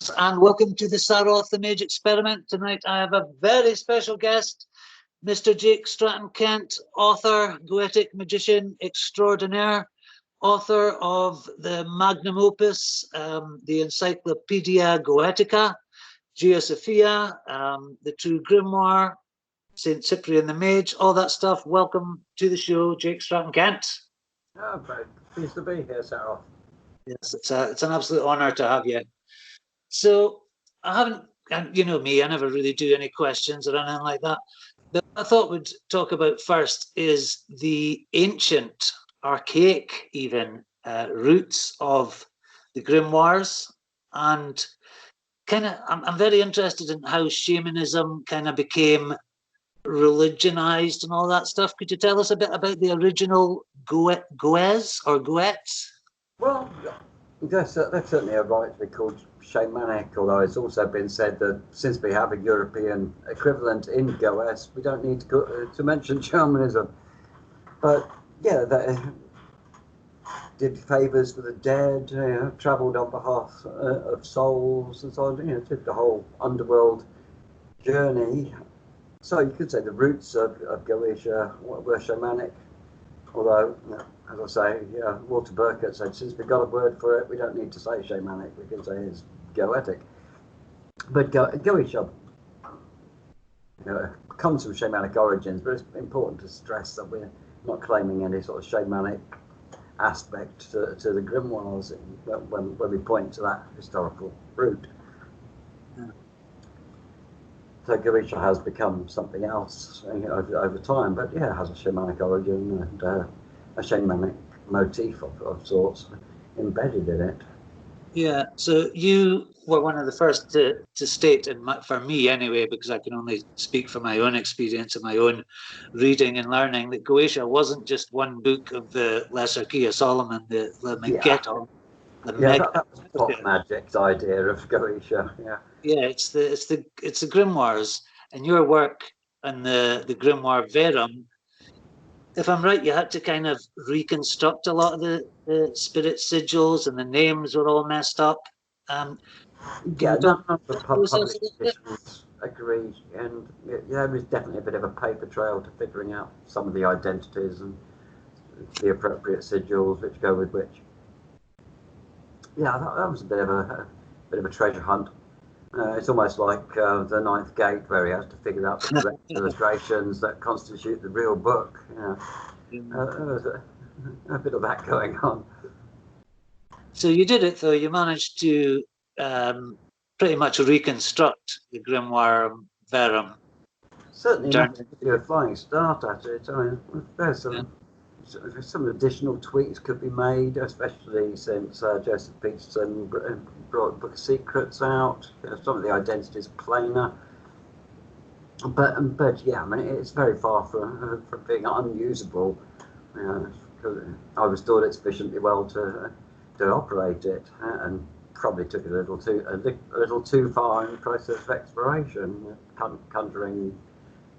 Greetings and welcome to the Saroth the Mage Experiment. Tonight I have a very special guest, Mr. Jake Stratton-Kent, author, Goetic Magician Extraordinaire, author of the magnum opus, the Encyclopedia Goetica, Geosophia, the True Grimoire, St. Cyprian the Mage, all that stuff. Welcome to the show, Jake Stratton-Kent. Oh, very pleased to be here, Saroth. Yes, it's an absolute honour to have you. So I haven't, and you know me, I never really do any questions or anything like that. But I thought we'd talk about first is the ancient, archaic even, roots of the grimoires. And kind of, I'm very interested in how shamanism kind of became religionized and all that stuff. Could you tell us a bit about the original Goes or Goets? Well, that's certainly a right to be called shamanic, although it's also been said that since we have a European equivalent in Goes, we don't need to mention shamanism. But yeah, they did favours for the dead, travelled on behalf of souls and so on, did the whole underworld journey. So you could say the roots of Goetia were shamanic, although, as I say, Walter Burkett said, since we've got a word for it, we don't need to say shamanic, we can say it's Goetic. But Goetia comes from shamanic origins, but it's important to stress that we're not claiming any sort of shamanic aspect to the grimoires when we point to that historical root. So Goetia has become something else over time, but yeah, it has a shamanic origin and a shamanic motif of sorts embedded in it. Yeah, so you were one of the first to state, and for me anyway, because I can only speak from my own experience and my own reading and learning, that Goetia wasn't just one book of the Lesser Key of Solomon, the Meggetto. That was pop magic's idea of Goetia. Yeah, it's the grimoires, and your work on the Grimoire Ferrum. If I'm right, you had to kind of reconstruct a lot of the spirit sigils, and the names were all messed up. None of the public editions agree, and there is definitely a bit of a paper trail to figuring out some of the identities and the appropriate sigils which go with which. Yeah, that was a bit of a treasure hunt. It's almost like the Ninth Gate, where he has to figure out the correct illustrations that constitute the real book. There's a bit of that going on. So you did it, though. You managed to pretty much reconstruct the Grimoire Ferrum. Certainly, enough to give you a flying start at it. I mean, there's some additional tweaks could be made, especially since Joseph Peterson brought Book of Secrets out. Some of the identities are plainer, but yeah, I mean, it's very far from being unusable. I was taught it sufficiently well to operate it, and probably took it a little too far in the process of exploration, conjuring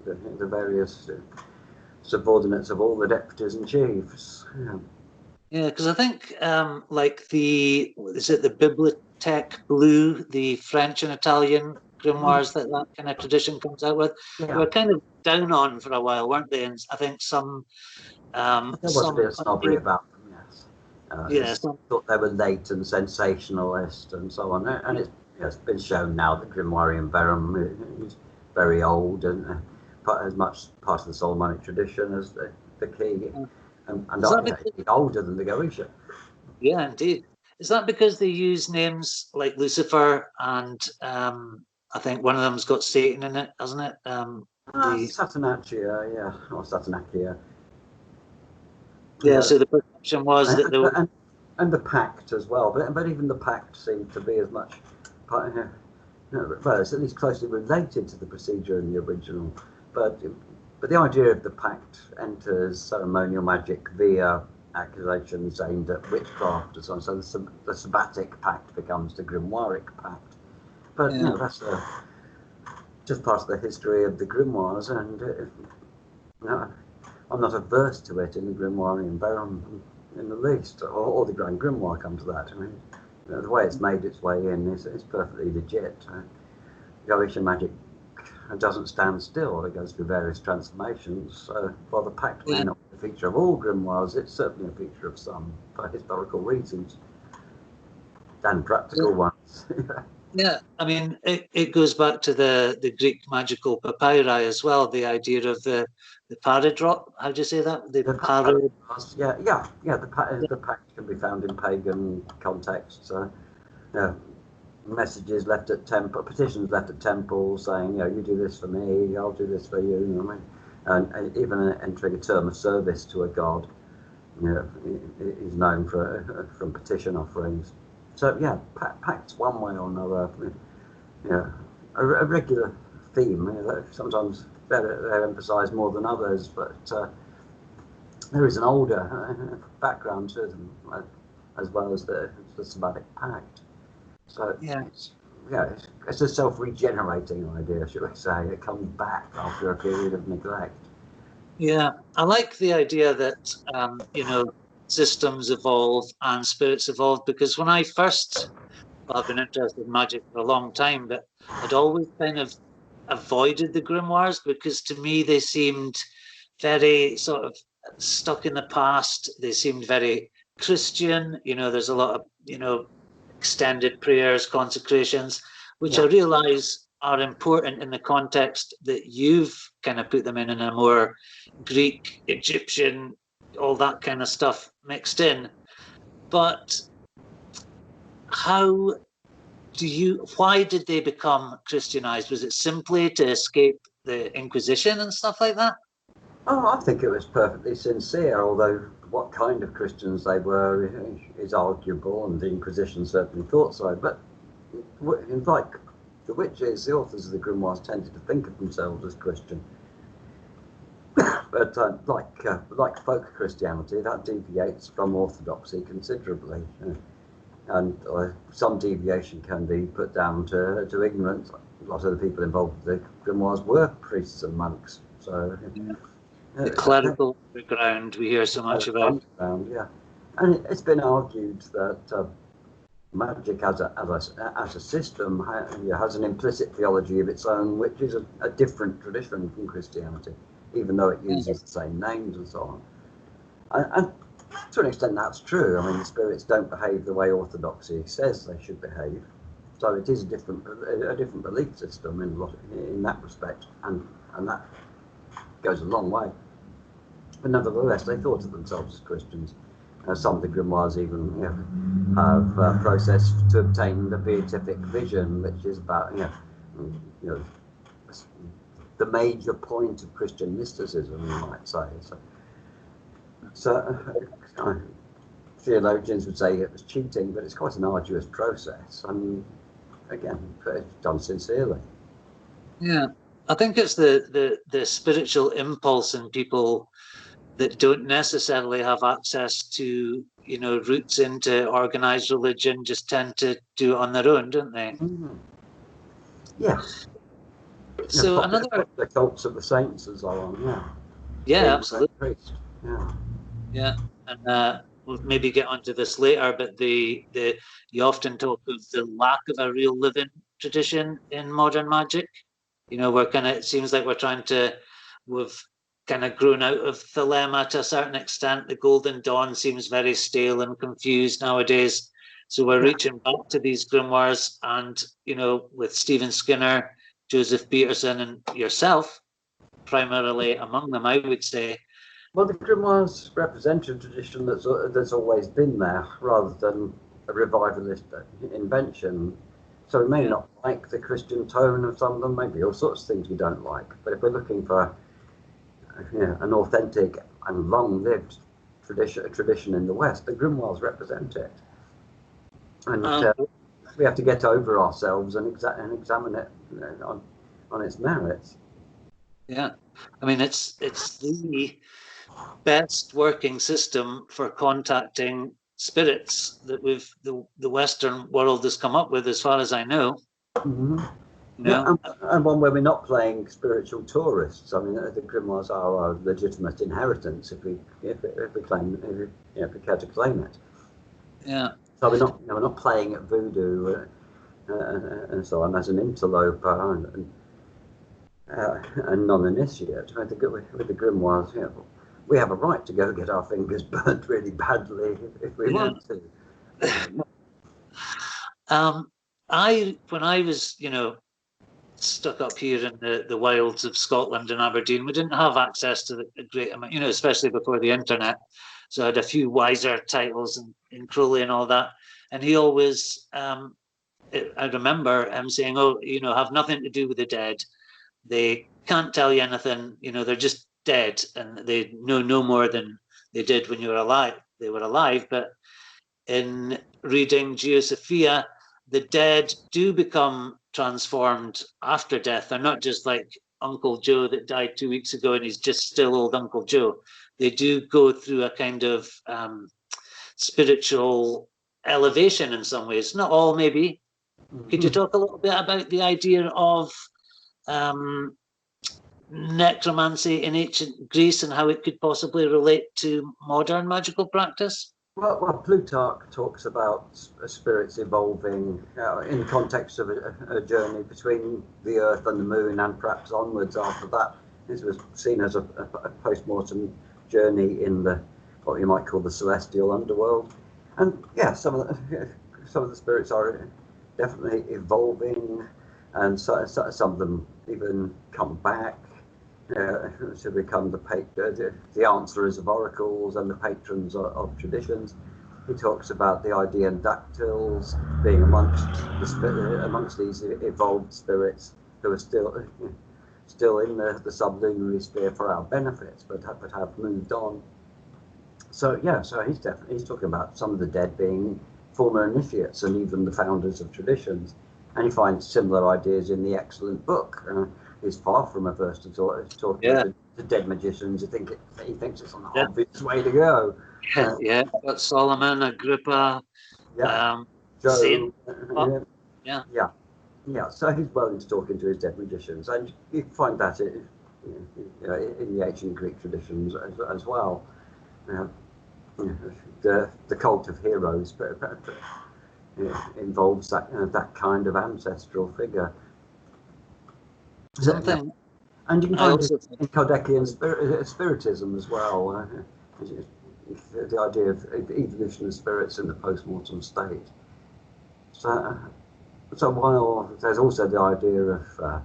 the various subordinates of all the deputies and chiefs. Yeah, because I think like the Bibliothèque Bleue, the French and Italian grimoires that kind of tradition comes out with, they were kind of down on for a while, weren't they? And I think some there was a bit of snobbery about them, yes. Thought they were late and sensationalist and so on, and it's been shown now that Grimoire Ferrum is very old and as much part of the Solomonic tradition as the key, and older than the Goetia. Yeah, indeed. Is that because they use names like Lucifer and I think one of them's got Satan in it, hasn't it? Satanachia, or Satanachia. Yeah, so the perception was that there were... And the Pact as well, but even the Pact seemed to be as much well, it's at least closely related to the procedure in the original. But the idea of the Pact enters ceremonial magic via accusations aimed at witchcraft and so on. So the Sabbatic Pact becomes the Grimoiric Pact. But that's just part of the history of the grimoires, and I'm not averse to it in the Grimoire Ferrum in the least, or the Grand Grimoire come to that. I mean, the way it's made its way in is perfectly legit. Goetic magic doesn't stand still. It goes through various transformations. While the pact may not be a feature of all grimoires, it's certainly a feature of some for historical reasons and practical ones. Yeah, I mean, it goes back to the Greek magical papyri as well. The idea of the paradrop. How do you say that? The pact can be found in pagan contexts. Messages left at temple, petitions left at temples saying, you do this for me, I'll do this for you. You know what I mean? And even entering a term of service to a god, is known from petition offerings. So pacts one way or another, a regular theme. Sometimes they're emphasised more than others, but there is an older background to them, as well as the Sabbatic pact. So it's a self-regenerating idea, should I say? It comes back after a period of neglect. Yeah, I like the idea that systems evolve and spirits evolve, because when I first, I've been interested in magic for a long time, but I'd always kind of avoided the grimoires because to me they seemed very sort of stuck in the past. They seemed very Christian. There's a lot of extended prayers, consecrations, which I realise are important in the context that you've kind of put them in a more Greek, Egyptian, all that kind of stuff mixed in. But why did they become Christianized? Was it simply to escape the Inquisition and stuff like that? Oh, I think it was perfectly sincere, although what kind of Christians they were is arguable, and the Inquisition certainly thought so. But like the witches, the authors of the grimoires tended to think of themselves as Christian. But like folk Christianity, that deviates from orthodoxy considerably. And some deviation can be put down to ignorance. A lot of the people involved with the grimoires were priests and monks. So the clerical background we hear so much about. And it's been argued that magic as a system has an implicit theology of its own, which is a different tradition from Christianity, even though it uses the same names and so on. And to an extent, that's true. I mean, the spirits don't behave the way orthodoxy says they should behave, so it is a different belief system in that respect, and that goes a long way. But nevertheless, they thought of themselves as Christians. Some of the grimoires even have processed to obtain the beatific vision, which is about the major point of Christian mysticism, you might say. So theologians would say it was cheating, but it's quite an arduous process, and again, it's done sincerely. Yeah, I think it's the spiritual impulse in people that don't necessarily have access to roots into organized religion, just tend to do it on their own, don't they? Mm-hmm. Yeah. So the cults of the saints and so on. Yeah, absolutely. Yeah. And we'll maybe get onto this later, but you often talk of the lack of a real living tradition in modern magic. It seems like we've kind of grown out of Thelema to a certain extent. The Golden Dawn seems very stale and confused nowadays. So we're reaching back to these grimoires, and with Stephen Skinner, Joseph Peterson, and yourself, primarily among them, I would say. Well, the grimoires represent a tradition that's always been there, rather than a revivalist invention. So we may not like the Christian tone of some of them, maybe all sorts of things we don't like. But if we're looking for an authentic and long-lived tradition in the West, the grimoires represent it. And we have to get over ourselves and examine it on its merits. Yeah, I mean, it's the best working system for contacting spirits that the Western world has come up with, as far as I know. Mm-hmm. And one where we're not playing spiritual tourists. I mean, the grimoires are our legitimate inheritance if we care to claim it. Yeah. So we're not playing at voodoo and so on as an interloper and non-initiate. I think with the grimoires, we have a right to go get our fingers burnt really badly if we want to. When I was, stuck up here in the wilds of Scotland and Aberdeen, we didn't have access to the great amount, especially before the internet. So I had a few Wiser titles in Crowley and all that. And he always, I remember him saying, "Oh, have nothing to do with the dead. They can't tell you anything. They're just dead, and they know no more than they did when you were alive. They were alive, but in reading Geosophia, the dead do become transformed after death. They're not just like Uncle Joe that died 2 weeks ago and he's just still old Uncle Joe. They do go through a kind of spiritual elevation in some ways. Not all, maybe. Could you talk a little bit about the idea of necromancy in ancient Greece and how it could possibly relate to modern magical practice? Well, Plutarch talks about spirits evolving in the context of a journey between the Earth and the Moon, and perhaps onwards after that. This was seen as a post-mortem journey in what you might call the celestial underworld. And some of the spirits are definitely evolving, and some of them even come back to become the answerers of oracles and the patrons of traditions. He talks about the Idean dactyls being amongst these evolved spirits who are still in the sublunary sphere for our benefit, but have moved on. So he's talking about some of the dead being former initiates and even the founders of traditions, and he finds similar ideas in the excellent book. He's far from averse to talking to dead magicians. He thinks it's an obvious way to go. Got Solomon, Agrippa, Joe. Yeah. So he's well into talking to his dead magicians, and you can find that in the ancient Greek traditions as well. The cult of heroes involves that kind of ancestral figure. Something. And you can find it in Goetic spiritism as well. The idea of evolution of spirits in the post-mortem state. So while there's also the idea of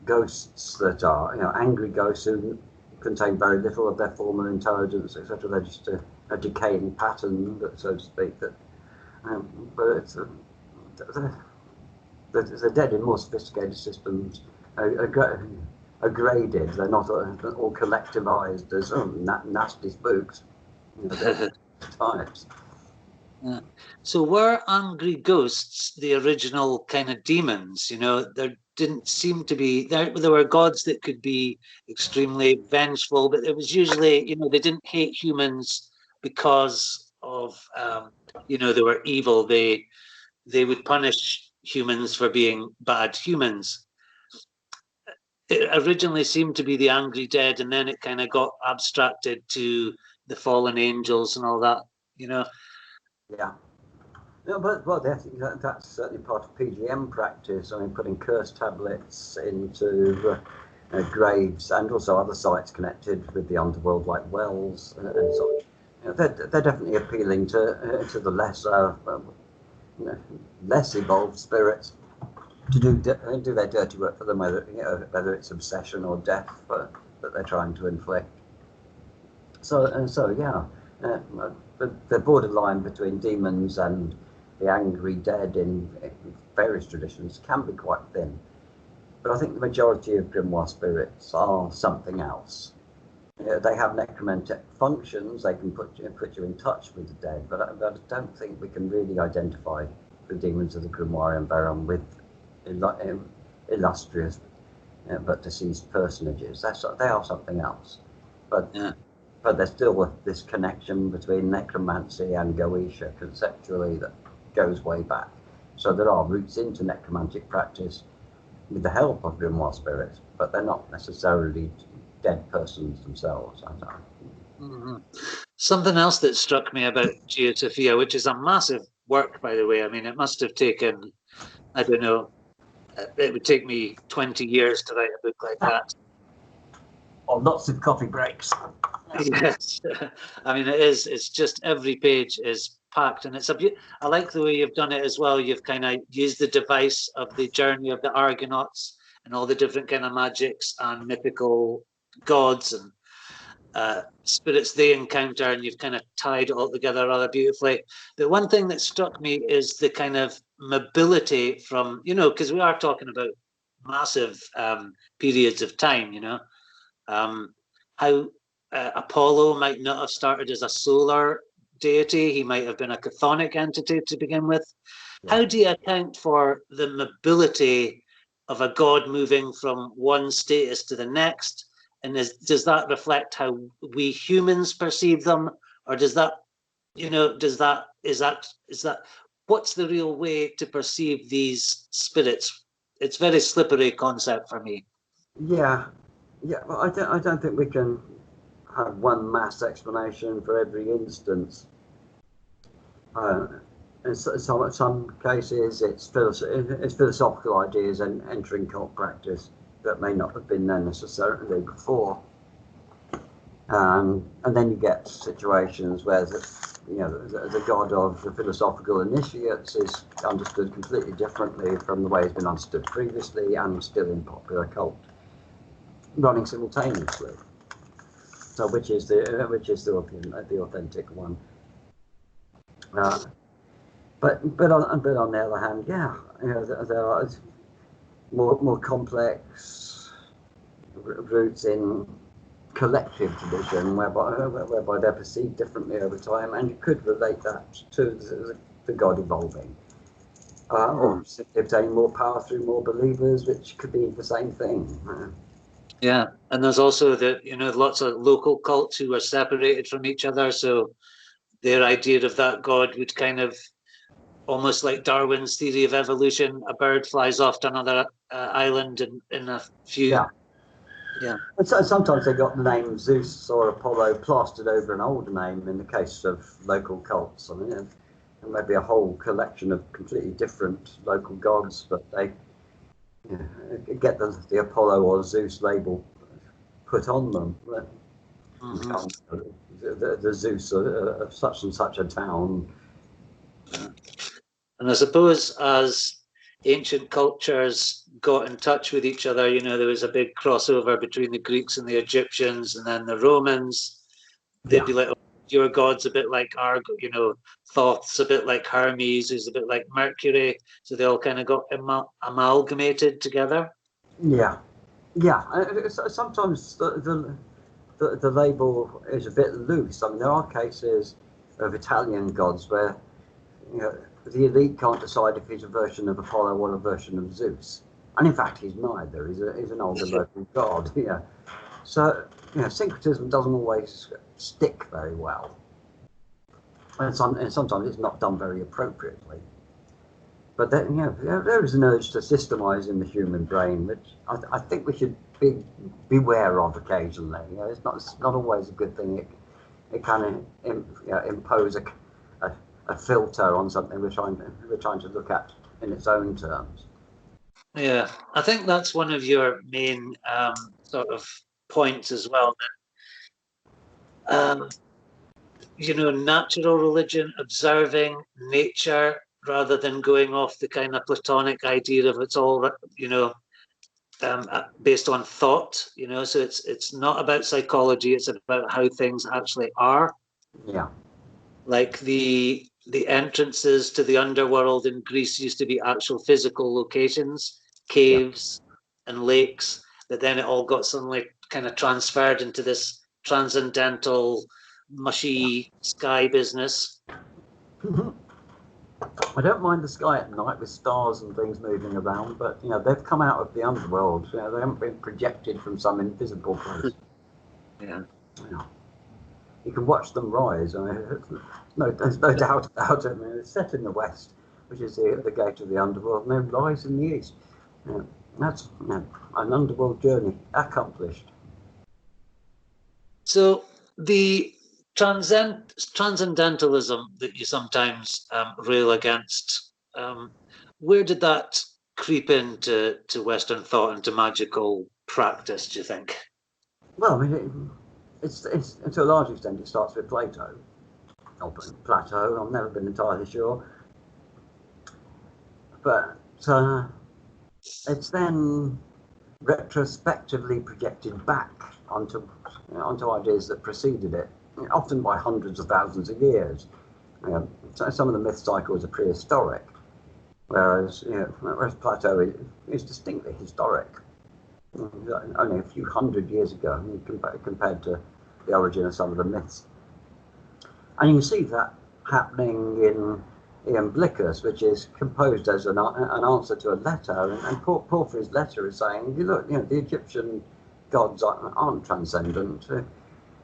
ghosts that are, angry ghosts who contain very little of their former intelligence, etc. They're just a decaying pattern, so to speak. But they're dead in more sophisticated systems. Are graded. They're not all collectivized as nasty spooks. Types. Yeah. So were angry ghosts the original kind of demons? There didn't seem to be there were gods that could be extremely vengeful, but it was usually they didn't hate humans because of they were evil. They would punish humans for being bad humans. It originally seemed to be the angry dead, and then it kind of got abstracted to the fallen angels and all that, Yeah. No, but that's certainly part of PGM practice. I mean, putting curse tablets into graves and also other sites connected with the underworld, like wells and such. They're definitely appealing to the less evolved spirits to do their dirty work for them, whether it's obsession or death that they're trying to inflict. The borderline between demons and the angry dead in various traditions can be quite thin. But I think the majority of grimoire spirits are something else. They have necromantic functions. They can put you in touch with the dead, but I don't think we can really identify the demons of the Grimoire Ferrum with illustrious but deceased personages. They are something else. But there's still this connection between necromancy and Goetia conceptually that goes way back. So there are roots into necromantic practice with the help of grimoire spirits, but they're not necessarily dead persons themselves. Mm-hmm. Something else that struck me about Geosophia, which is a massive work, by the way? I mean, it must have taken, I don't know, it would take me 20 years to write a book like that. Or lots of coffee breaks. Yes, I mean, it's just every page is packed, and I like the way you've done it as well. You've kind of used the device of the journey of the Argonauts and all the different kind of magics and mythical gods and spirits they encounter, and you've kind of tied it all together rather beautifully. The one thing that struck me is the kind of mobility from, because we are talking about massive periods of time, how Apollo might not have started as a solar deity. He might have been a chthonic entity to begin with. Yeah. How do you account for the mobility of a god moving from one status to the next? And does that reflect how we humans perceive them, or does that, what's the real way to perceive these spirits? It's a very slippery concept for me. Yeah. Well, I don't think we can have one mass explanation for every instance. In some cases, it's philosophical ideas and entering cult practice that may not have been there necessarily before. And then you get situations where the god of the philosophical initiates is understood completely differently from the way it's been understood previously and still in popular cult, running simultaneously. So which is the authentic one? But on the other hand, there are more complex roots in collective tradition, whereby they're perceived differently over time, and you could relate that to the god evolving, or simply obtaining more power through more believers, which could be the same thing. Yeah, and there's also lots of local cults who are separated from each other, so their idea of that god would kind of, almost like Darwin's theory of evolution, a bird flies off to another island in a few. Yeah. And so sometimes they got the name Zeus or Apollo plastered over an older name in the case of local cults. I mean, there may be a whole collection of completely different local gods, but they get the Apollo or Zeus label put on them. Mm-hmm. The Zeus of such and such a town. And I suppose as ancient cultures got in touch with each other, there was a big crossover between the Greeks and the Egyptians, and then the Romans. They'd be like, oh, your god's a bit like our, Thoth's a bit like Hermes, who's a bit like Mercury. So they all kind of got amalgamated together. Yeah. Sometimes the label is a bit loose. I mean, there are cases of Italian gods where the elite can't decide if he's a version of Apollo or a version of Zeus, and in fact he's neither. He's an older local god. Yeah. So syncretism doesn't always stick very well, and sometimes it's not done very appropriately. But then there is an urge to systemize in the human brain, which I think we should beware of occasionally. It's not always a good thing. It can impose a filter on something we're trying to look at in its own terms. Yeah, I think that's one of your main sort of points as well. That natural religion, observing nature rather than going off the kind of Platonic idea of it's all based on thought. So it's not about psychology; it's about how things actually are. Yeah, like the entrances to the underworld in Greece used to be actual physical locations, caves and lakes, that then it all got suddenly kind of transferred into this transcendental, mushy sky business. Mm-hmm. I don't mind the sky at night with stars and things moving around, but they've come out of the underworld. They haven't been projected from some invisible place. Yeah. You can watch them rise. There's no doubt about it. I mean, it's set in the west, which is the gate of the underworld, and then rise in the east. That's an underworld journey accomplished. So the transcendentalism that you sometimes rail against, where did that creep into Western thought, into magical practice, do you think? Well, I mean, it's to a large extent it starts with Plato. Or Plato, I've never been entirely sure. But it's then retrospectively projected back onto ideas that preceded it, often by hundreds of thousands of years. So some of the myth cycles are prehistoric, whereas Plato is distinctly historic. Only a few hundred years ago, compared to the origin of some of the myths. And you can see that happening in Iamblichus, which is composed as an answer to a letter, and Porphyry's letter is saying, look, the Egyptian gods aren't transcendent,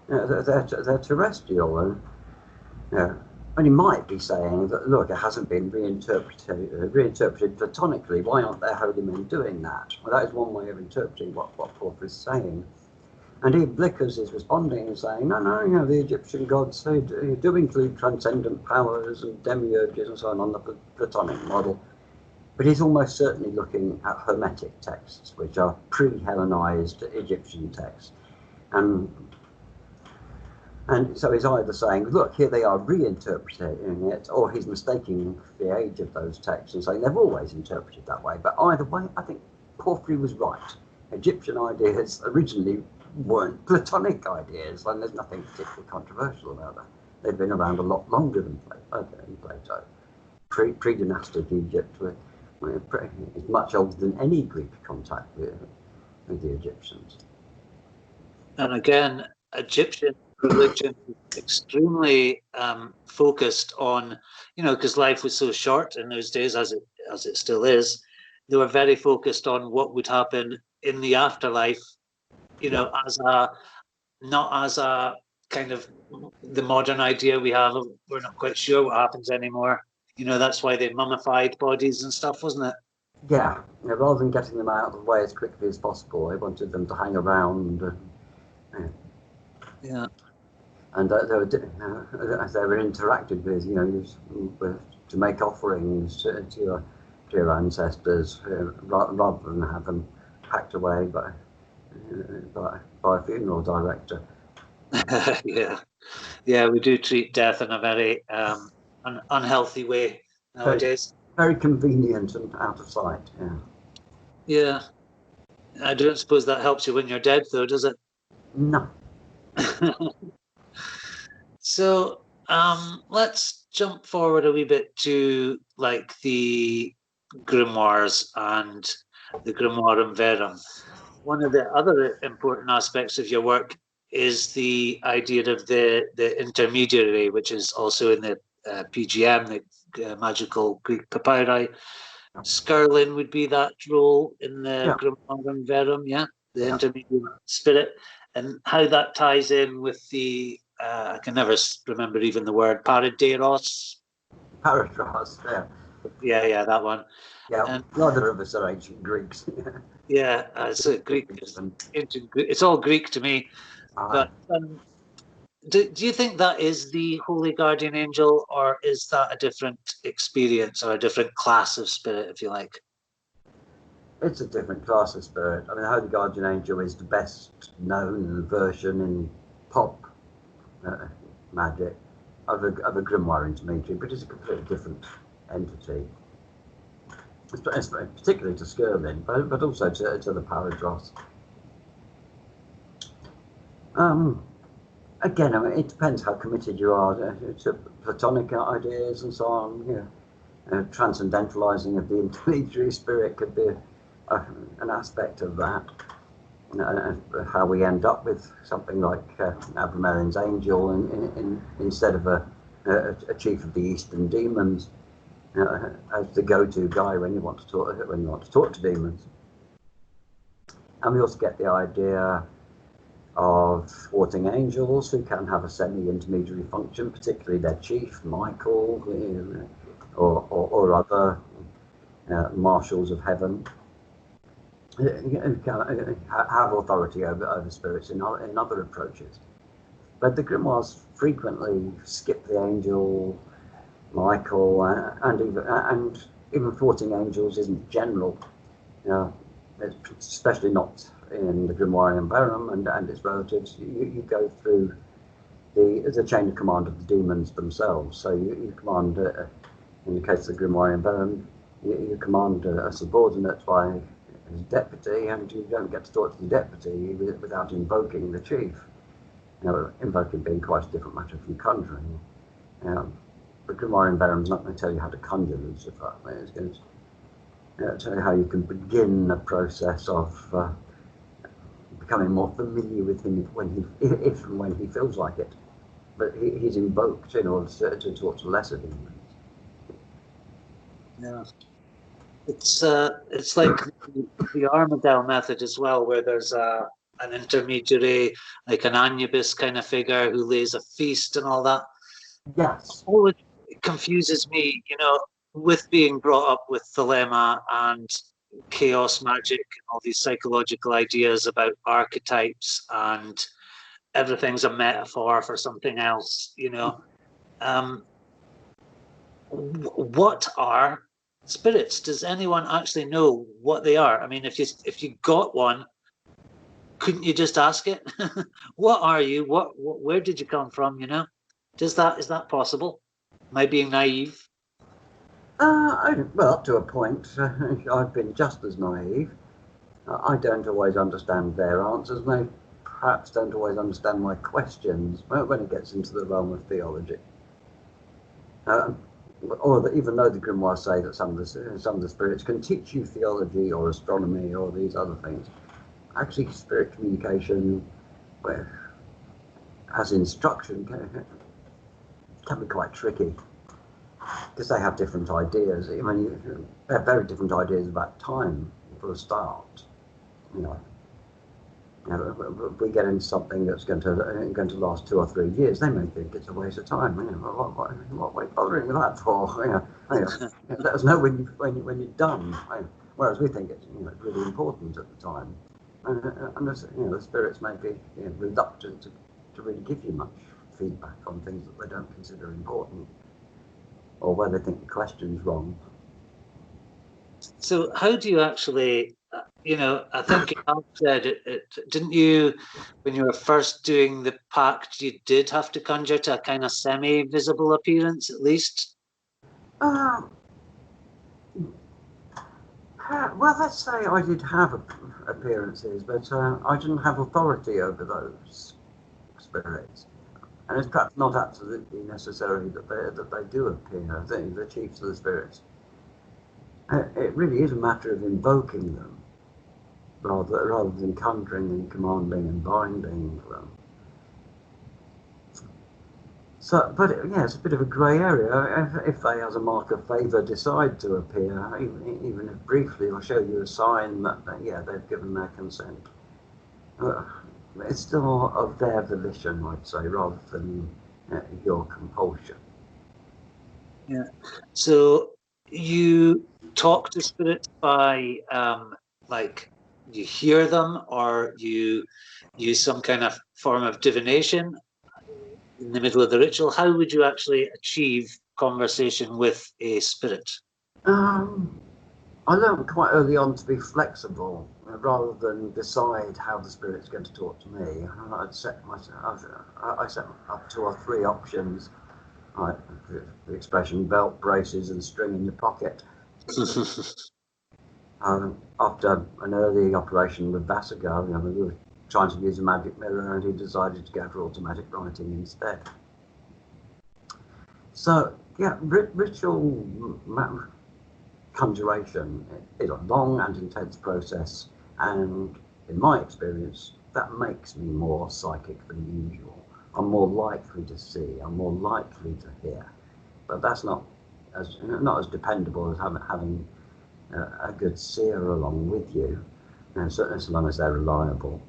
they're terrestrial, and he might be saying that, look, it hasn't been reinterpreted platonically. Why aren't there holy men doing that? Well, that is one way of interpreting what Porphyry is saying. And Iamblichus is responding and saying, no, the Egyptian gods do include transcendent powers and demiurges and so on the Platonic model. But he's almost certainly looking at Hermetic texts, which are pre-Hellenized Egyptian texts. And so he's either saying, look, here they are reinterpreting it, or he's mistaking the age of those texts and saying they've always interpreted that way. But either way, I think Porphyry was right. Egyptian ideas originally weren't Platonic ideas, and there's nothing particularly controversial about that. They've been around a lot longer than Plato. Pre-dynastic Egypt is much older than any Greek contact with the Egyptians. And again, Egyptian religion was extremely focused on, because life was so short in those days, as it still is. They were very focused on what would happen in the afterlife, not as a kind of the modern idea we have of we're not quite sure what happens anymore. That's why they mummified bodies and stuff, wasn't it? Yeah, rather than getting them out of the way as quickly as possible, they wanted them to hang around. Yeah. And they were interacted with, to make offerings to your ancestors, rather than have them packed away by a funeral director. Yeah, we do treat death in a very unhealthy way nowadays. Very convenient and out of sight. Yeah. I don't suppose that helps you when you're dead, though, does it? No. So let's jump forward a wee bit to like the Grimoires and the Grimoire Ferrum. One of the other important aspects of your work is the idea of the intermediary, which is also in the PGM, the magical Greek papyri. Skirlin would be that role in the Grimoire Ferrum, the intermediary spirit, and how that ties in with the I can never remember even the word paradeiros. Paradeiros, yeah, that one. Yeah, and neither of us are ancient Greeks. It's a Greek. It's all Greek to me. But do you think that is the holy guardian angel, or is that a different experience or a different class of spirit, if you like? It's a different class of spirit. I mean, the holy guardian angel is the best known version in pop magic of a grimoire intermediary, but it's a completely different entity. Particularly to Skirlin, but also to the paradeiros. Again, I mean, it depends how committed you are to Platonic ideas and so on. Transcendentalizing of the intermediary spirit could be an aspect of that. How we end up with something like Abramellin's angel instead of a chief of the Eastern demons as the go-to guy when you want to talk to demons. And we also get the idea of thwarting angels who can have a semi-intermediary function, particularly their chief, Michael, or other marshals of heaven, who can have authority over spirits in other approaches. But the grimoires frequently skip the angel, Michael, and even 14 angels isn't general. Especially not in the Grimoire Ferrum and its relatives. You go through the chain of command of the demons themselves. So you command, in the case of the Grimoire Ferrum, you command a subordinate by his deputy, and you don't get to talk to the deputy without invoking the chief. Invoking being quite a different matter from conjuring. The Grimoire Ferrum is not going to tell you how to conjure Lucifer. It's going to tell you how you can begin the process of becoming more familiar with him if and when he feels like it. But he's invoked in order to talk to lesser demons. Yeah, it's like the Armadale method as well, where there's an intermediary, like an Anubis kind of figure who lays a feast and all that. Yes. Always confuses me, with being brought up with Thelema and chaos magic and all these psychological ideas about archetypes and everything's a metaphor for something else, what are spirits? Does anyone actually know what they are? I mean, if you got one, couldn't you just ask it? What are you? Where did you come from? Is that possible? Am I being naive? Well, up to a point. I've been just as naive. I don't always understand their answers, and they perhaps don't always understand my questions when it gets into the realm of theology. Even though the grimoires say that some of the spirits can teach you theology or astronomy or these other things, actually spirit communication, as instruction, can be quite tricky because they have different ideas. I mean, they have very different ideas about time for a start. If we get into something that's going to last 2 or 3 years, they may think it's a waste of time. What are we bothering with that for? Let us know when you're done. Whereas we think it's really important at the time, and the spirits may be reluctant to really give you much feedback on things that they don't consider important, or where they think the question's wrong. So how do you actually, I think you said it, didn't you, when you were first doing the pact, you did have to conjure to a kind of semi-visible appearance, at least? Well, let's say I did have appearances, but I didn't have authority over those spirits. And it's perhaps not absolutely necessary that they do appear, the chiefs of the spirits. It really is a matter of invoking them, rather than conjuring and commanding and binding them. So, but it's a bit of a grey area. If they, as a mark of favour, decide to appear, even if briefly, or show you a sign that they've given their consent, it's still of their volition, I'd say, rather than your compulsion. Yeah. So you talk to spirits by you hear them, or you use some kind of form of divination in the middle of the ritual. How would you actually achieve conversation with a spirit? I learned quite early on to be flexible, rather than decide how the spirit's going to talk to me. I set up 2 or 3 options, like the expression belt, braces and string in your pocket. After an early operation with Vasagar, we were trying to use a magic mirror, and he decided to go for automatic writing instead. So, ritual conjuration is a long and intense process, and in my experience, that makes me more psychic than usual. I'm more likely to see, I'm more likely to hear, but that's not as dependable as having a good seer along with you, certainly as long as they're reliable.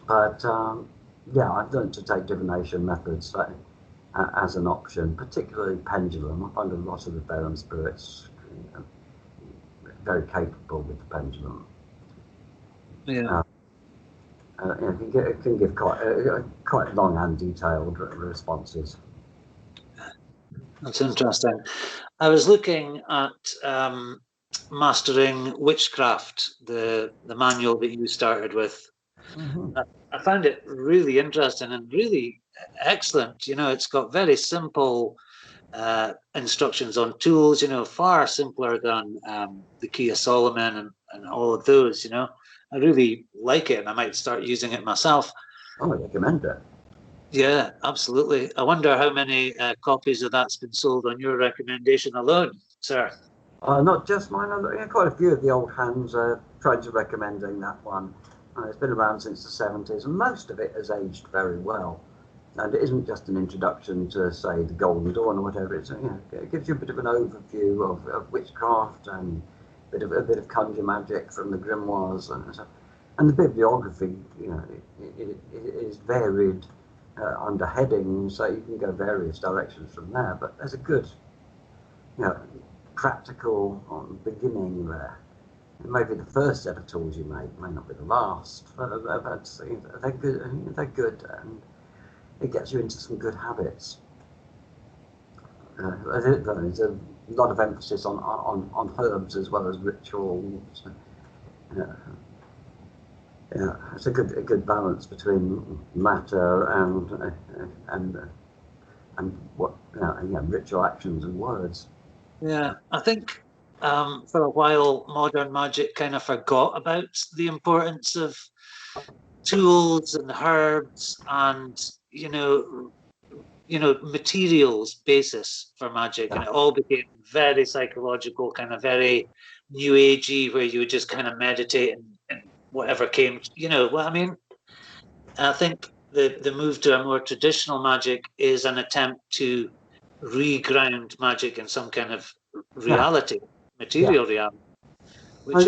But I've learned to take divination methods as an option, particularly pendulum. I find a lot of the Ferrum spirits very capable with the pendulum. Yeah. It can give quite quite long and detailed responses. That's interesting. I was looking at mastering Witchcraft, the manual that you started with. Mm-hmm. I found it really interesting and really excellent. You know, it's got very simple instructions on tools, you know, far simpler than the Key of Solomon and all of those, you know. I really like it and I might start using it myself. Oh, I recommend it. Yeah, absolutely. I wonder how many copies of that's been sold on your recommendation alone, sir. Not just mine, quite a few of the old hands tried to recommending that one. It's been around since the 70s, and most of it has aged very well. And it isn't just an introduction to, say, the Golden Dawn or whatever. It's, you know, it gives you a bit of an overview of witchcraft and a bit of conjure magic from the Grimoires, and the bibliography. You know, it is varied under headings, so you can go various directions from there. But there's a good, you know, practical beginning there. It may be the first set of tools you make, may not be the last, but they're good. They're good, and it gets you into some good habits. There's a lot of emphasis on herbs as well as rituals. Yeah, it's a good balance between matter and what ritual actions and words. Yeah, I think for a while modern magic kind of forgot about the importance of tools and herbs and materials basis for magic, and it all became very psychological, kind of very new agey, where you would just kind of meditate and whatever came, you know what I mean. And I think the move to a more traditional magic is an attempt to reground magic in some kind of reality, material reality. Which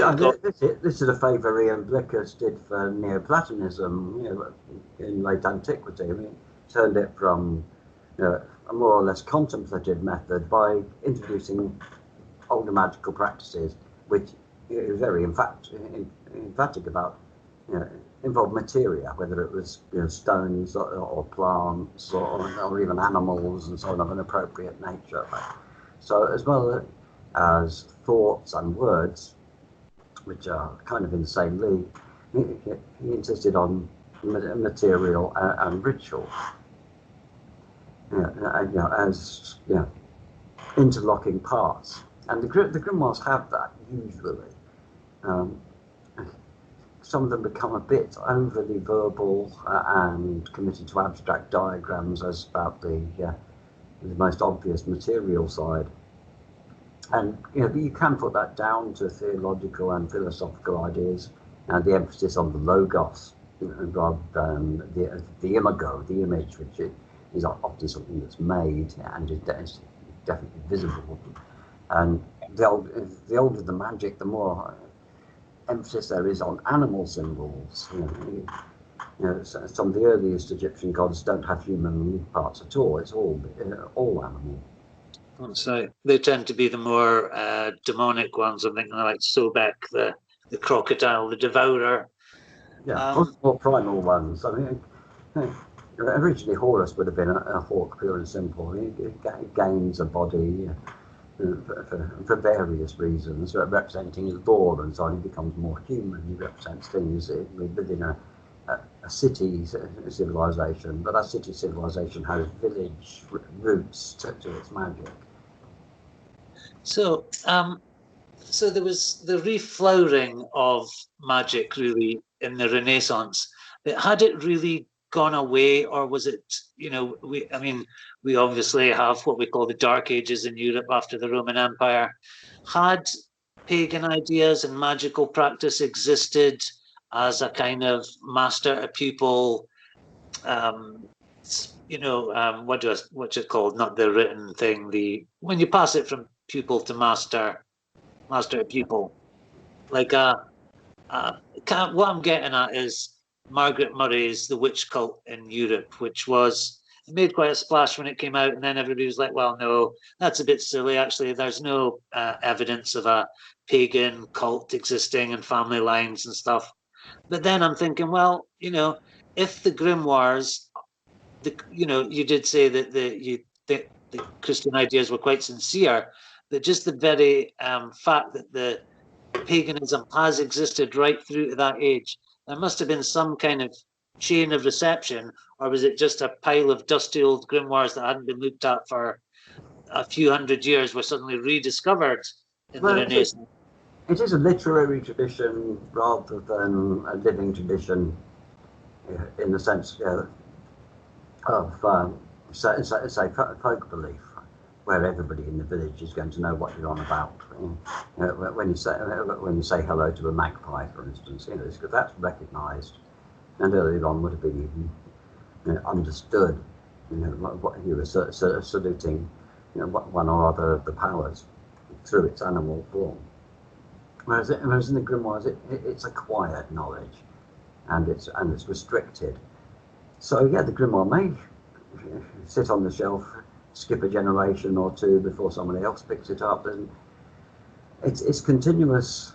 this is a favour Ian Blickus did for Neoplatonism, you know, in late antiquity. I mean, turned it from, you know, a more or less contemplative method by introducing older magical practices, which he was very emphatic about. You know, involved materia, whether it was, you know, stones or plants or even animals and so on of an appropriate nature. So as well as thoughts and words, which are kind of in the same league, he insisted on material and ritual. As interlocking parts, and the grimoires have that usually. Some of them become a bit overly verbal and committed to abstract diagrams as about the most obvious material side. And but you can put that down to theological and philosophical ideas, and the emphasis on the logos rather than the imago, the image, which is often something that's made and is definitely visible. And the older the magic, the more emphasis there is on animal symbols. Some of the earliest Egyptian gods don't have human parts at all. It's all animal. So they tend to be the more demonic ones. I'm thinking like Sobek, the crocodile, the devourer. Yeah, more primal ones. I mean, originally Horus would have been a hawk, pure and simple. He gains a body for various reasons, representing his law and so on. He becomes more human. He represents things within a city civilization, but that city civilization has village roots to its magic. So, so there was the reflowering of magic really in the Renaissance. But had it really gone away, or was it? We obviously have what we call the Dark Ages in Europe after the Roman Empire. Had pagan ideas and magical practice existed as a kind of master to pupil? What's it called? Not the written thing. When you pass it from pupil to master to pupil, like what I'm getting at is Margaret Murray's The Witch Cult in Europe, which it made quite a splash when it came out, and then everybody was like, well, no, that's a bit silly. Actually, there's no evidence of a pagan cult existing and family lines and stuff. But then I'm thinking, well, if the grimoires you did say that you think the Christian ideas were quite sincere, that just the very fact that the paganism has existed right through to that age, there must have been some kind of chain of reception, or was it just a pile of dusty old grimoires that hadn't been looked at for a few hundred years were suddenly rediscovered in the Renaissance? It is a literary tradition rather than a living tradition, in the sense of say folk belief, where everybody in the village is going to know what you're on about. When you say hello to a magpie, for instance, because that's recognised, and earlier on would have been even understood. What you were saluting, one or other of the powers through its animal form. Whereas in the grimoires, it's acquired knowledge, and it's restricted. So yeah, the grimoire may sit on the shelf, skip a generation or two before somebody else picks it up, and it's continuous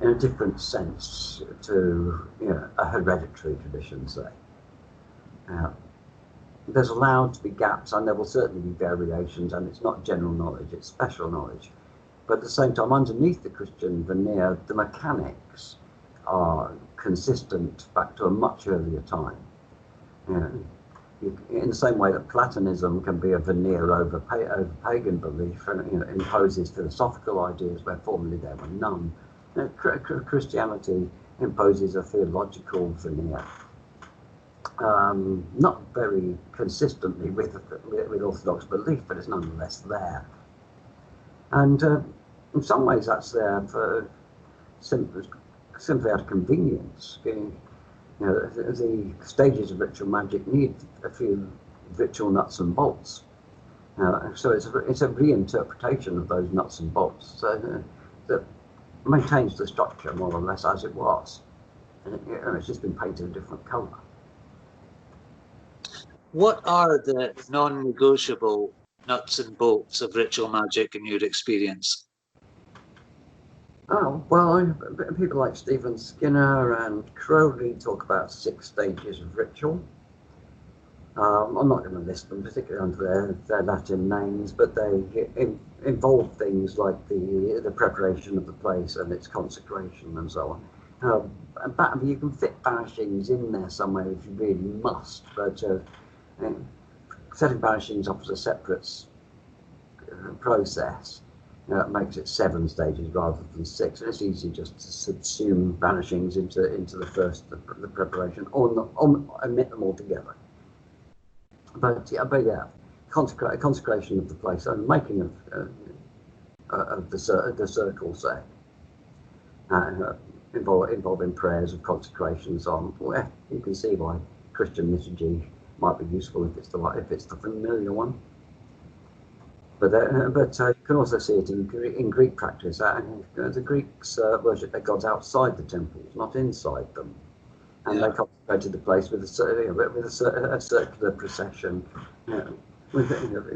in a different sense to a hereditary tradition, say. There's allowed to be gaps, and there will certainly be variations, and it's not general knowledge, it's special knowledge. But at the same time, underneath the Christian veneer, the mechanics are consistent back to a much earlier time. In the same way that Platonism can be a veneer over pagan belief and imposes philosophical ideas where formerly there were none, Christianity imposes a theological veneer, not very consistently with Orthodox belief, but it's nonetheless there. And in some ways that's there for simply out of convenience. The stages of ritual magic need a few ritual nuts and bolts. So it's a reinterpretation of those nuts and bolts that maintains the structure more or less as it was. And it's just been painted a different colour. What are the non-negotiable nuts and bolts of ritual magic in your experience? Oh, well, people like Stephen Skinner and Crowley talk about 6 stages of ritual. I'm not going to list them, particularly under their Latin names, but they involve things like the preparation of the place and its consecration and so on. And you can fit banishings in there somewhere if you really must, but setting banishings up as a separate process makes it 7 stages rather than 6, and it's easy just to subsume banishings into the preparation, or omit them altogether. But yeah, consecration of the place and making of the circle, say, involving prayers of consecrations on. Well, you can see why Christian liturgy might be useful if it's the familiar one. But you can also see it in Greek practice. The Greeks worship their gods outside the temples, not inside them, and they consecrated the place with a circular procession, with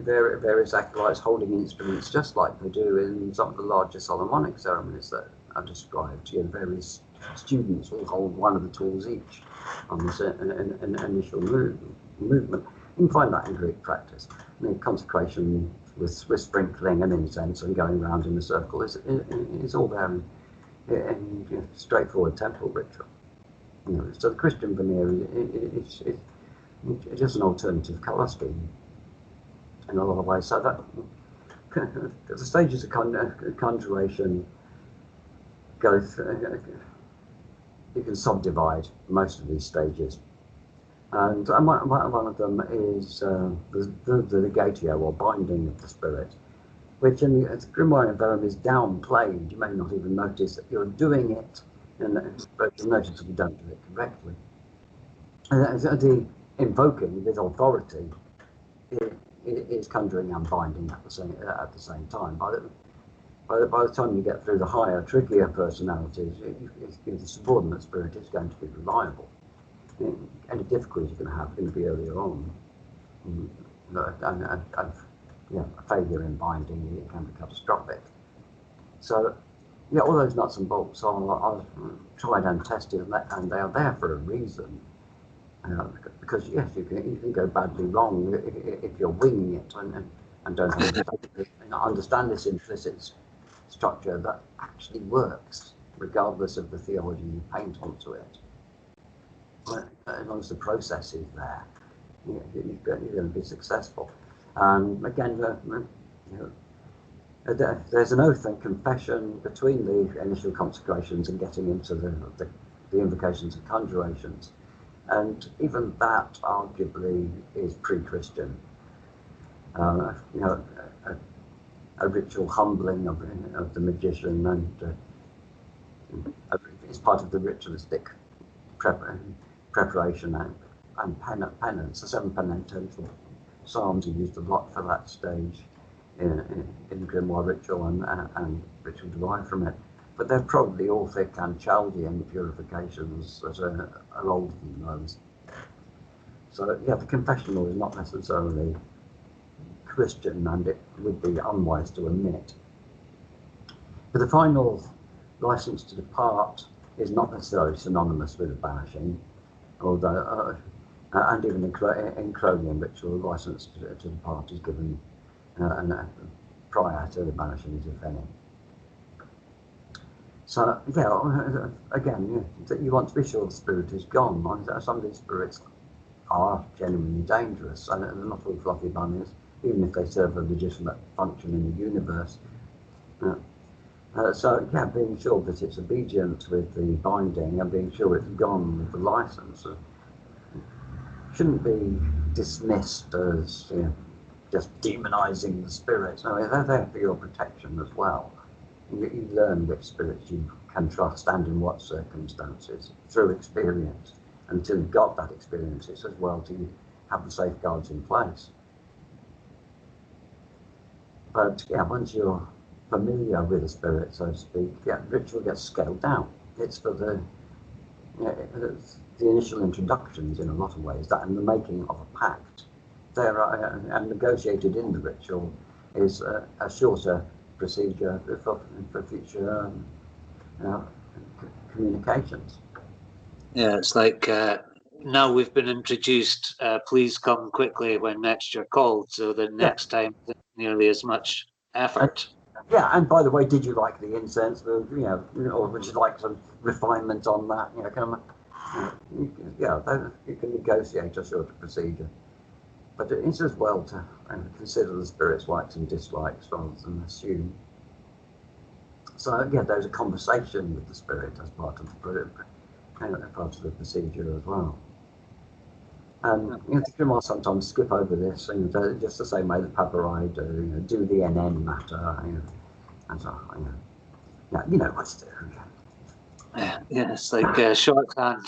various acolytes holding instruments, just like they do in some of the larger Solomonic ceremonies that I've described. Various students will hold one of the tools each on this initial movement. You can find that in Greek practice. Consecration with sprinkling and incense and going around in a circle is all there in straightforward temple ritual. So the Christian veneer is just an alternative colour scheme in a lot of ways. So that the stages of conjuration go through, you can subdivide most of these stages. And one of them is the legatio, or binding of the spirit, which in the Grimoire Ferrum is downplayed. You may not even notice that you're doing it, but you'll notice that you don't do it correctly. And the invoking with authority is conjuring and binding at the same time. By the time you get through the higher, trickier personalities, the subordinate spirit is going to be reliable. Any difficulties you're going to have are going to be earlier on. And a failure in binding, it can be catastrophic. So, all those nuts and bolts are tried and tested, and they are there for a reason. Because yes, you can go badly wrong if you're winging it and don't understand this implicit structure that actually works, regardless of the theology you paint onto it. As long as the process is there, you're going to be successful. And again, there's an oath and confession between the initial consecrations and getting into the invocations and conjurations. And even that arguably is pre-Christian. A ritual humbling of the magician, and it's part of the ritualistic preparation and penance. The 7 penitential psalms are used a lot for that stage in Grimoire ritual and ritual derived from it. But they're probably Orphic and Chaldean purifications that are older than those. So yeah, the confessional is not necessarily Christian, and it would be unwise to omit. But the final license to depart is not necessarily synonymous with a banishing, although, and even in Cronian ritual, license to depart is given prior to the banishings, if any. So, yeah, again, you want to be sure the spirit is gone. Some of these spirits are genuinely dangerous, and they're not all fluffy bunnies, even if they serve a legitimate function in the universe. So, yeah, being sure that it's obedient with the binding and being sure it's gone with the license shouldn't be dismissed as just demonizing the spirits. No, they're there for your protection as well. You learn which spirits you can trust and in what circumstances through experience. Until you've got that experience, it's as well to have the safeguards in place. But yeah, once you're familiar with the spirit, so to speak, ritual gets scaled down. It's for the initial introductions in a lot of ways, that and the making of a pact. And negotiated in the ritual is a shorter procedure for future communications. Yeah, it's like now we've been introduced, please come quickly when next you're called, so the next time there's nearly as much effort. And by the way, did you like the incense? Or would you like some refinement on that? You can negotiate a shorter procedure. But it's as well to consider the spirit's likes and dislikes rather than assume. So yeah, there's a conversation with the spirit as part of the procedure as well. And the Grimoires sometimes skip over this, just the same way the papyri do the NN matter, and so you know what to do. Yeah, it's like shorthand.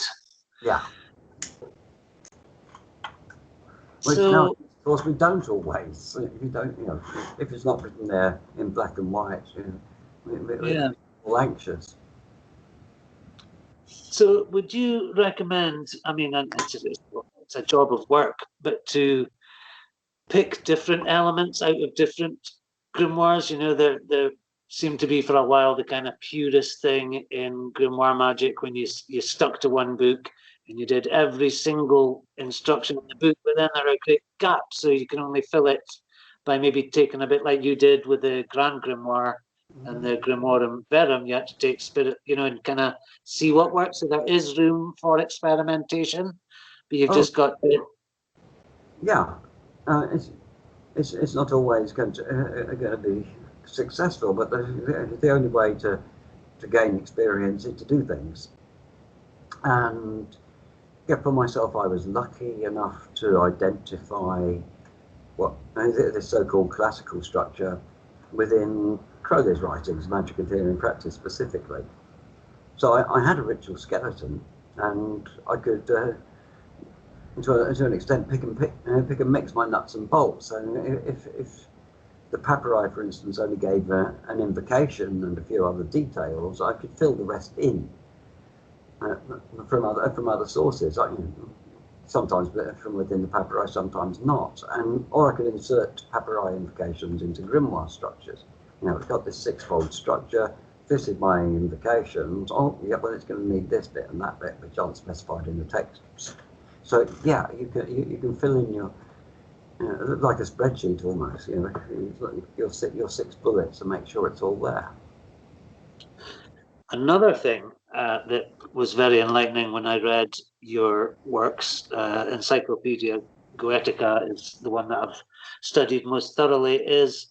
Yeah. Which So, now, of course, we don't always. If you don't, if it's not written there in black and white, we're all anxious. So would you recommend, I mean, it's a job of work, but to pick different elements out of different grimoires? There seemed to be for a while the kind of purest thing in grimoire magic when you stuck to one book and you did every single instruction in the book, but then there are great gaps, so you can only fill it by maybe taking a bit like you did with the Grand Grimoire and the Grimoire Ferrum. You have to take spirit, and kind of see what works. So there is room for experimentation, but you've just got to... Yeah, it's not always going to be successful, but the only way to gain experience is to do things. And for myself, I was lucky enough to identify what the so-called classical structure within Crowley's writings, Magic and Theory and Practice specifically. So I had a ritual skeleton, and I could, to an extent, pick and mix my nuts and bolts. And if the papyri, for instance, only gave an invocation and a few other details, I could fill the rest in from other sources. Sometimes from within the papyri, sometimes not, or I could insert papyri invocations into grimoire structures. It's got this 6-fold structure. This is my invocations. Well, it's going to need this bit and that bit, which aren't specified in the text. So yeah, you can fill in your like a spreadsheet almost. You know, your 6 bullets and make sure it's all there. Another thing that was very enlightening when I read your works, Encyclopedia Goetica is the one that I've studied most thoroughly, is,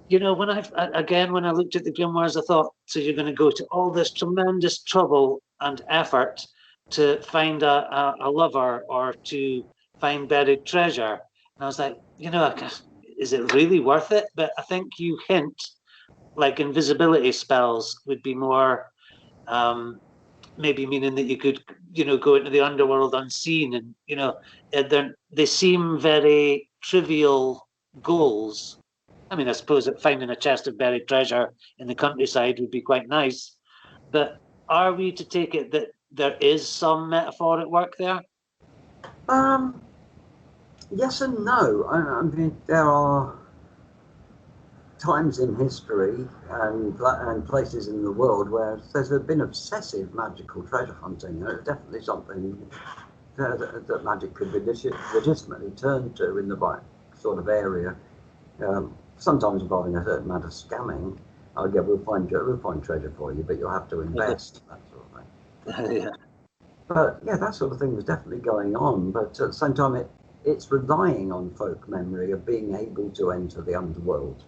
you know, when when I looked at the grimoires, I thought, so you're going to go to all this tremendous trouble and effort to find a lover or to find buried treasure. And I was like, you know, is it really worth it? But I think you hint like invisibility spells would be more maybe meaning that you could, you know, go into the underworld unseen, and you know, they seem very trivial goals. I mean, I suppose that finding a chest of buried treasure in the countryside would be quite nice, but are we to take it that there is some metaphor at work there? Yes and no. I mean, there are times in history and places in the world where there's been obsessive magical treasure hunting. It's definitely something that magic could be legitimately turned to in the right sort of area. Sometimes involving a certain amount of scamming. Yeah, we'll find treasure for you, but you'll have to invest, that sort of thing. Yeah. But yeah, that sort of thing was definitely going on. But at the same time, it's relying on folk memory of being able to enter the underworld.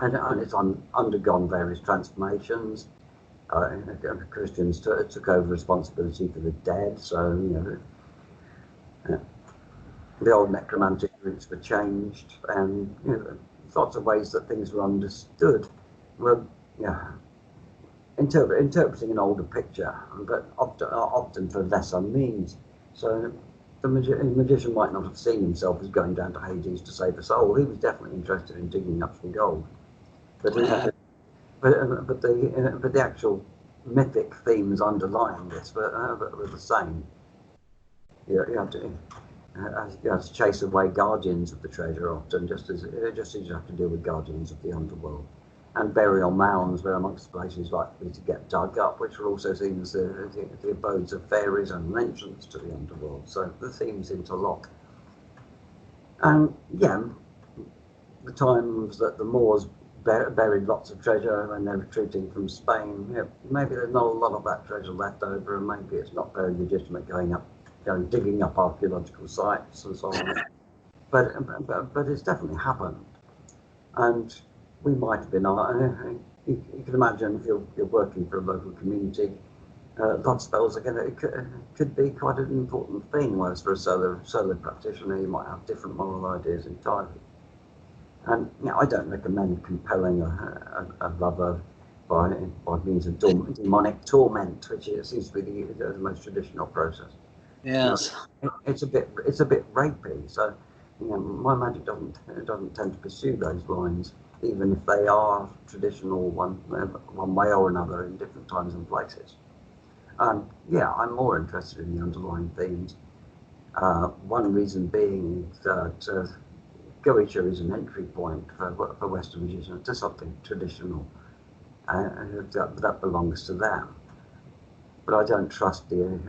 And it's undergone various transformations. Christians took over responsibility for the dead, so you know, the old necromantic roots were changed, and you know, lots of ways that things were understood. Well, yeah, interpreting an older picture, but often for lesser means. So the magician might not have seen himself as going down to Hades to save a soul. He was definitely interested in digging up some gold. But the actual mythic themes underlying this were the same. You have to chase away guardians of the treasure often, just as you have to deal with guardians of the underworld. And burial mounds were amongst the places likely to get dug up, which were also seen as the abodes of fairies and entrance to the underworld. So the themes interlock. And yeah, the times that the Moors buried lots of treasure when they're retreating from Spain. Yeah, maybe there's not a lot of that treasure left over, and maybe it's not very legitimate digging up archaeological sites and so on. But it's definitely happened, and we might have been. You can imagine if you're working for a local community, blood spells could be quite an important thing. Whereas for a solo practitioner, you might have different moral ideas entirely. And you know, I don't recommend compelling a lover by means of demonic torment, which seems to be the most traditional process. Yes, you know, it's a bit rapey. So you know, my magic doesn't tend to pursue those lines, even if they are traditional one way or another in different times and places. Yeah, I'm more interested in the underlying themes. One reason being that. Goetic is an entry point for Western magicians to something traditional, that belongs to them. But I don't trust the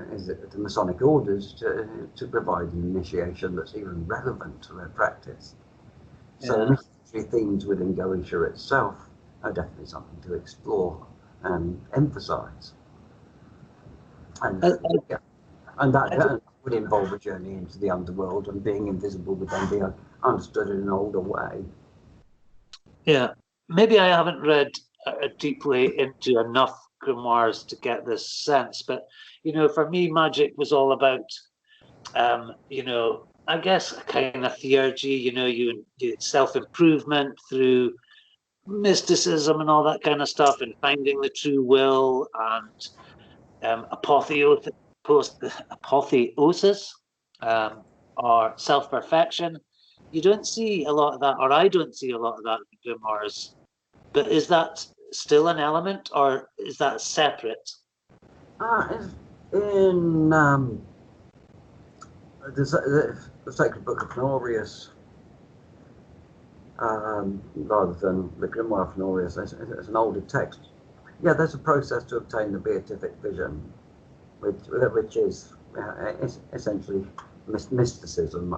Masonic orders to provide an initiation that's even relevant to their practice. So initiatory themes within Goetic itself are definitely something to explore and emphasise. And that would involve a journey into the underworld, and being invisible would then be understood in an older way. Yeah, maybe I haven't read deeply into enough grimoires to get this sense, but you know, for me, magic was all about, you know, I guess a kind of theurgy. You know, you self-improvement through mysticism and all that kind of stuff, and finding the true will and apotheosis, or self-perfection. You don't see a lot of that, or I don't see a lot of that in grimoires. But is that still an element, or is that separate? In the Sacred Book of Honorius, rather than the Grimoire of Honorius, it's an older text. Yeah, there's a process to obtain the beatific vision, which is it's essentially mysticism.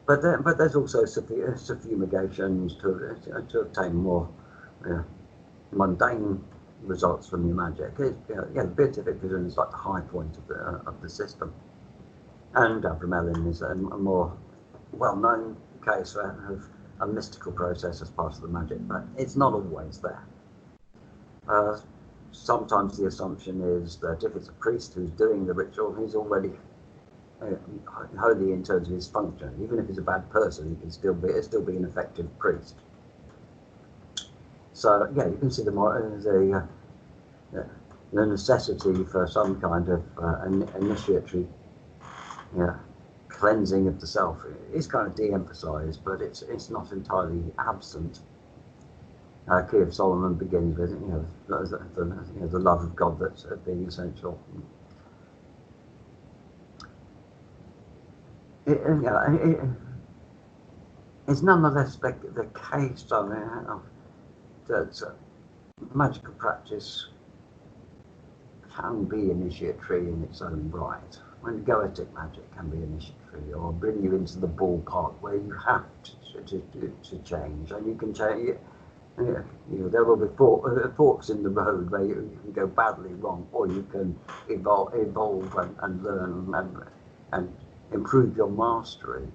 But there's also suffumigations to obtain more mundane results from your magic. The beatific vision is like the high point of the system. And Abramelin is a more well-known case of a mystical process as part of the magic, but it's not always there. Sometimes the assumption is that if it's a priest who's doing the ritual, he's already holy in terms of his function. Even if he's a bad person, he can still be an effective priest. So yeah, you can see the necessity for some kind of initiatory cleansing of the self is kind of de-emphasized, but it's not entirely absent. Key of Solomon begins with the love of God that's being essential. It's nonetheless the case that magical practice can be initiatory in its own right. When Goetic magic can be initiatory, or bring you into the ballpark where you have to change, and you can change. There will be forks in the road where you can go badly wrong, or you can evolve and learn and improve your mastery.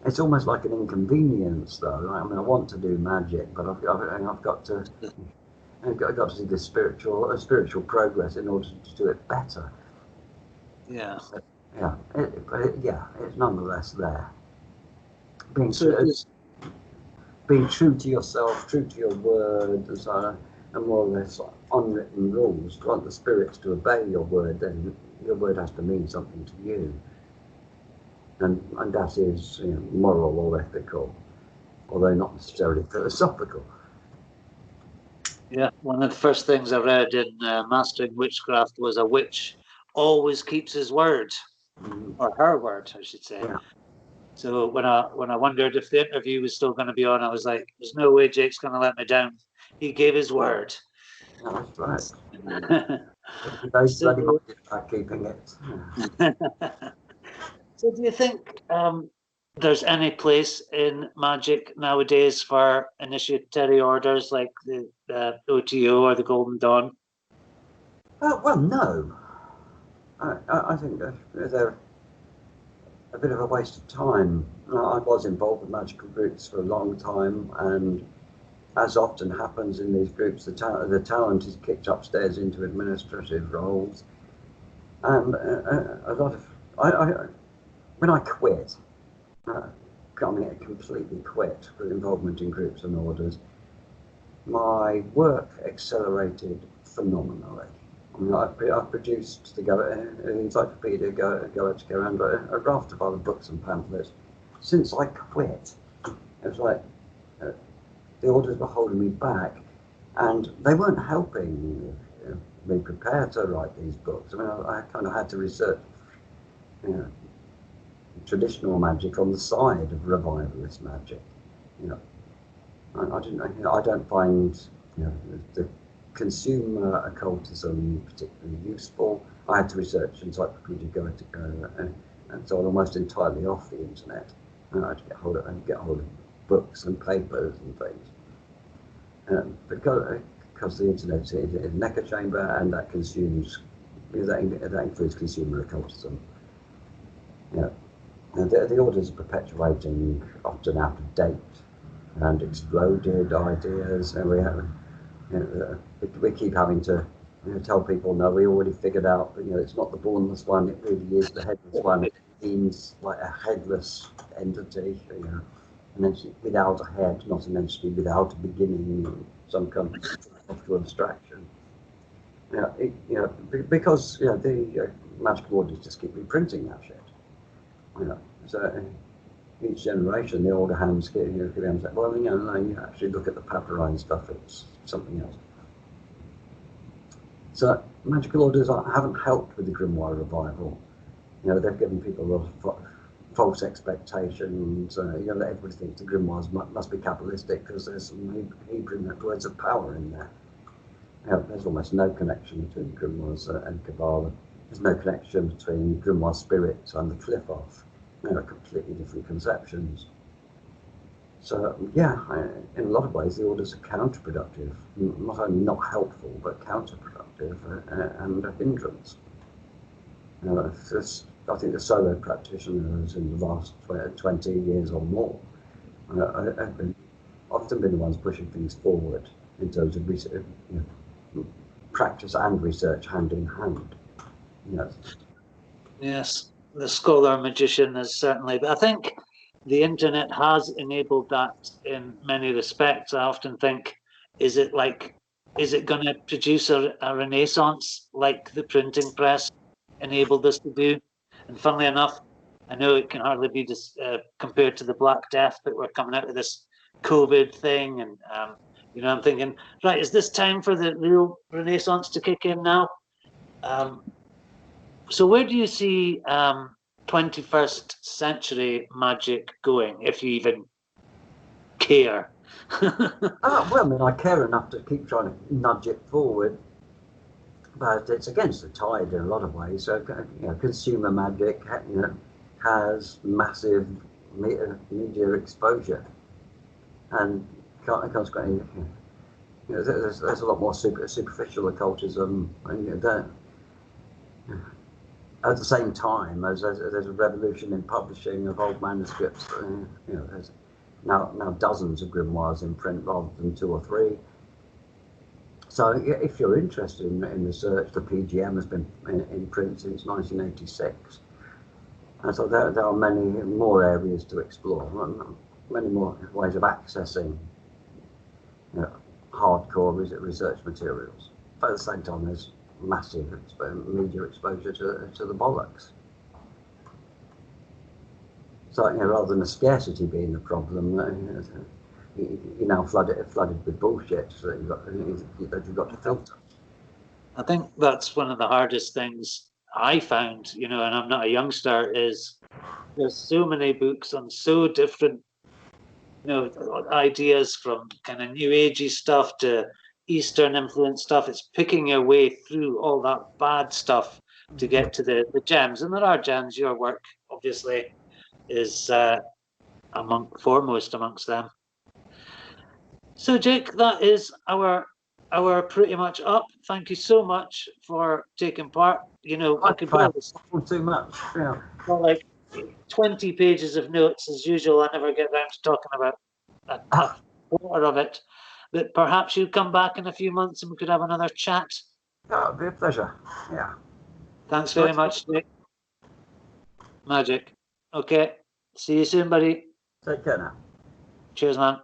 It's almost like an inconvenience, though. I mean, I want to do magic, but I've got to see the spiritual progress in order to do it better. Yeah. So, it's nonetheless there. Being true to yourself, true to your word, and more or less unwritten rules. To want the spirits to obey your word, then your word has to mean something to you. And that is moral or ethical, although not necessarily philosophical. Yeah, one of the first things I read in Mastering Witchcraft was a witch always keeps his word, or her word, I should say. Yeah. So when I wondered if the interview was still going to be on, I was like, "There's no way Jake's going to let me down. He gave his word." Yeah, that's right. Those bloody minded are keeping it. So do you think there's any place in magic nowadays for initiatory orders like the OTO or the Golden Dawn? Well, no. I think they're a bit of a waste of time. I was involved with magical groups for a long time, and as often happens in these groups, the talent is kicked upstairs into administrative roles. And a lot of when I quit, completely quit with involvement in groups and orders, my work accelerated phenomenally. I mean, I produced the Encyclopedia Galactica and a raft of other books and pamphlets. Since I quit, it was like the orders were holding me back, and they weren't helping me prepare to write these books. I mean, I kind of had to research traditional magic on the side of revivalist magic. I don't find the consumer occultism particularly useful. I had to research Encyclopedia Goetic and so on almost entirely off the internet. I had to get hold of books and papers and things. Because the internet is an echo chamber, and that includes consumer occultism. The orders are perpetuating often out of date and exploded ideas, and we keep having to tell people, no, we already figured out that it's not the bornless one, it really is the headless one. It means like a headless entity, an entity without a head, not an entity without a beginning, some kind of philosophical abstraction. Because the magical orders just keep reprinting that shit. So each generation, the older hands get say, well, no, you actually look at the papyrine stuff, it's something else. So magical orders haven't helped with the Grimoire revival. They've given people a lot of false expectations. That everybody thinks the Grimoires must be Kabbalistic because there's some Hebrew words of power in there. There's almost no connection between Grimoires and Kabbalah. there's no connection between Grimoire spirits and the cliff off. They're completely different conceptions. So yeah, in a lot of ways, the orders are counterproductive. Not only not helpful, but counterproductive and a hindrance. I think the solo practitioners in the last 20 years or more have often been the ones pushing things forward in terms of research, practice and research hand in hand. Yes, the scholar magician is certainly, but I think the internet has enabled that in many respects. I often think, is it going to produce a renaissance like the printing press enabled us to do? And funnily enough, I know it can hardly be compared to the Black Death, but we're coming out of this COVID thing, and I'm thinking, right, is this time for the real renaissance to kick in now? So where do you see 21st century magic going, if you even care? Well, I mean, I care enough to keep trying to nudge it forward, but it's against the tide in a lot of ways. So, consumer magic, has massive media exposure, and consequently, there's a lot more superficial occultism, and at the same time as there's a revolution in publishing of old manuscripts. There's now dozens of grimoires in print rather than 2 or 3. So if you're interested in research, the PGM has been in print since 1986. And so there are many more areas to explore, many more ways of accessing hardcore research materials. But at the same time, there's massive media exposure to the bollocks. So rather than the scarcity being the problem, you're now flooded with bullshit that you've got to filter. I think that's one of the hardest things I found, and I'm not a youngster, is there's so many books on so different, ideas, from kind of new agey stuff to Eastern influence stuff. It's picking your way through all that bad stuff to get to the gems. And there are gems. Your work, obviously, is foremost amongst them. So, Jake, that is our pretty much up. Thank you so much for taking part. I could barely too much. Yeah. Got like 20 pages of notes as usual. I never get round to talking about a quarter of it. But perhaps you come back in a few months and we could have another chat. Oh, it'd be a pleasure. Yeah. Thanks very much, Jake. Magic. Okay. See you soon, buddy. Take care now. Cheers, man.